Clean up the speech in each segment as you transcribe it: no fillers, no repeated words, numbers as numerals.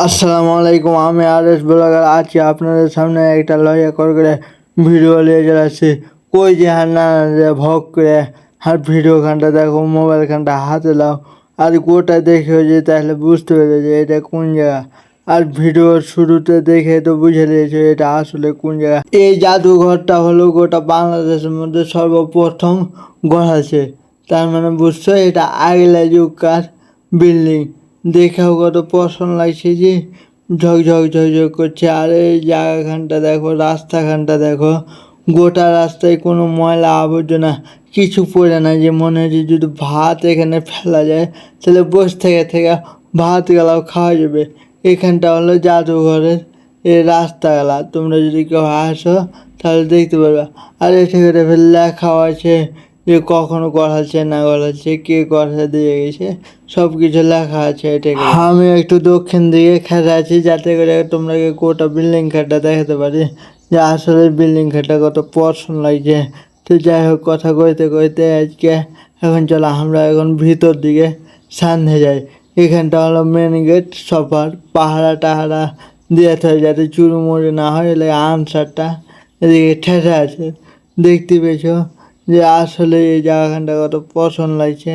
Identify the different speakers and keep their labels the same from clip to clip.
Speaker 1: আসসালামু আলাইকুম, আমি আরএস ব্লগার আছি আপনাদের সামনে একটা লইয়া করে ভিডিও নিয়ে চলে আসছি। কই যে হার না ভগ করে আর ভিডিও খানটা দেখো, মোবাইল খানটা হাতে দাও আর গোটা দেখে যে তাহলে বুঝতে পেরে যে এটা কোন জায়গা। আর ভিডিওর শুরুতে দেখে তো বুঝে নিয়েছে এটা আসলে কোন জায়গা। এই জাদুঘরটা হলো গোটা বাংলাদেশের মধ্যে সর্বপ্রথম গড়াছে। তার মানে বুঝছো এটা আগলা যুগকার বিল্ডিং। দেখেও কত পছন্দ লাগছে যে ঝকঝক ঝকঝক করছে। আর এই জায়গাখানটা দেখো, রাস্তাখানটা দেখো, গোটা রাস্তায় কোনো ময়লা আবর্জনা কিছু পড়ে না, যে মনে হচ্ছে যদি ভাত এখানে ফেলা যায় তাহলে বসে থেকে থেকে ভাত গেলাও খাওয়া যাবে। এখানটা হলো জাদুঘরের এই রাস্তাগুলা, তোমরা যদি কেউ আসো তাহলে দেখতে পারবে। আর এখানে লেখাও আছে যে কখনো গড়াচ্ছে না গড়াচ্ছে, কে গড়া দিয়ে গেছে, সব কিছু লেখা আছে এটাকে। আমি একটু দক্ষিণ দিকে খেতে আছি যাতে করে তোমরা গোটা বিল্ডিং খাটটা দেখাতে পারি যে আসলে বিল্ডিং খাটটা কত পছন্দ লাগছে। তো যাই হোক, কথা কইতে কইতে আজকে এখন চলো আমরা এখন ভিতর দিকে সামনে যাই। এখানটা হলো মেন গেট, সবার পাহারা টাহারা দিয়ে থাকে যাতে চুরি মুড়ি না হয়, এলে আনসারটা এদিকে ঠেসে আছে। দেখতে পেয়েছো যে আসলে এই জায়গাখানটা কত পছন্দ লাগছে।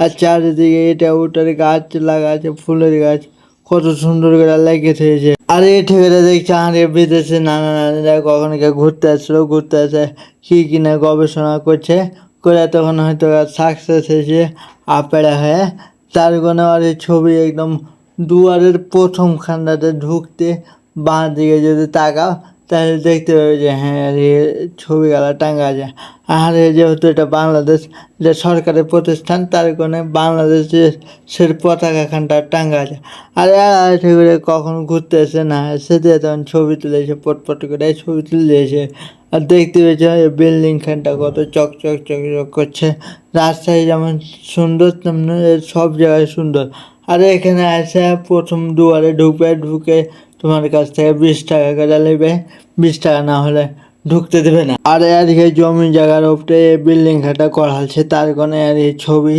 Speaker 1: আর চারিদিকে এটা ওটার গাছ লাগা আছে, ফুলের গাছ কত সুন্দর করে লাগিয়ে থেকেছে। আর এই ঠেকেটা দেখছে আর বিদেশে নানা নানিরা কখনো কেউ ঘুরতে আসলো, ঘুরতে আসে কি কিনা গবেষণা করছে করে তখন হয়তো সাকসেস হয়েছে আপেড়া হয়ে। তার কোনো আর এই ছবি একদম দুয়ারের প্রথম খান্ডাতে ঢুকতে বাঁ দিকে যদি তাকাও তাহলে দেখতে পাবে যে হ্যাঁ ছবিগুলা টাঙ্গা যায়। আর যেহেতু এটা বাংলাদেশ, এটা সরকারের প্রতিষ্ঠান, তার কারণে বাংলাদেশের পতাকাখানটা টাঙ্গা আছে। আর এসে করে কখন ঘুরতে এসে না এসে দিয়ে তখন ছবি তুলেছে, পটপট করে ছবি তুলে দিয়েছে। আর দেখতে পেয়েছে বিল্ডিং খানটা কত চকচক চকচক করছে। রাস্তায় যেমন সুন্দর তেমনি সব জায়গায় সুন্দর। আর এখানে এসে প্রথম দুয়ারে ঢুকে তোমার কাছ থেকে 20 টাকা করে নেবে, 20 টাকা না হলে ঢুকতে দেবে না। আর এদিকে জমি জায়গার উপরে বিল্ডিং খাটা করা হচ্ছে, তার কারণে আর এই ছবি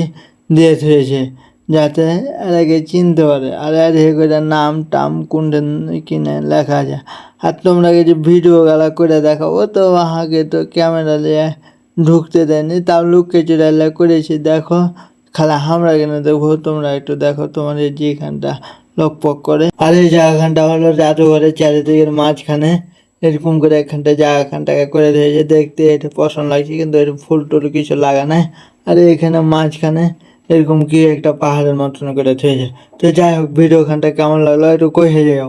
Speaker 1: দিয়ে থুয়েছে যাতে এলাকে চিনতে পারে। আর এদিকে করে নাম টাম কোনটা কিনে লেখা আছে। আর তোমরা কিছু ভিডিও গেলা করে দেখাবো তো আগে তো ক্যামেরা দিয়ে ঢুকতে দেয়নি, তাও লুককে চুরাইলা করেছি। দেখো খালা আমরা কেন দেখবো, তোমরা একটু দেখো তোমার এই যেখানটা লকপক করে। আর এই জায়গাখানটা হলো জাদুঘরের চারিদিকের মাঝখানে এরকম করে এখানটা জায়গাখানটাকে করে দিয়েছে। দেখতে এটা পছন্দ লাগছে, কিন্তু এর ফুল টুল কিছু লাগা নাই। আর এখানে মাঝখানে এরকম কি একটা পাহাড়ের মতন করে থয়েছে। তো যাই হোক, ভিডিও খানটা কেমন লাগলো একটু কয়ে যাও।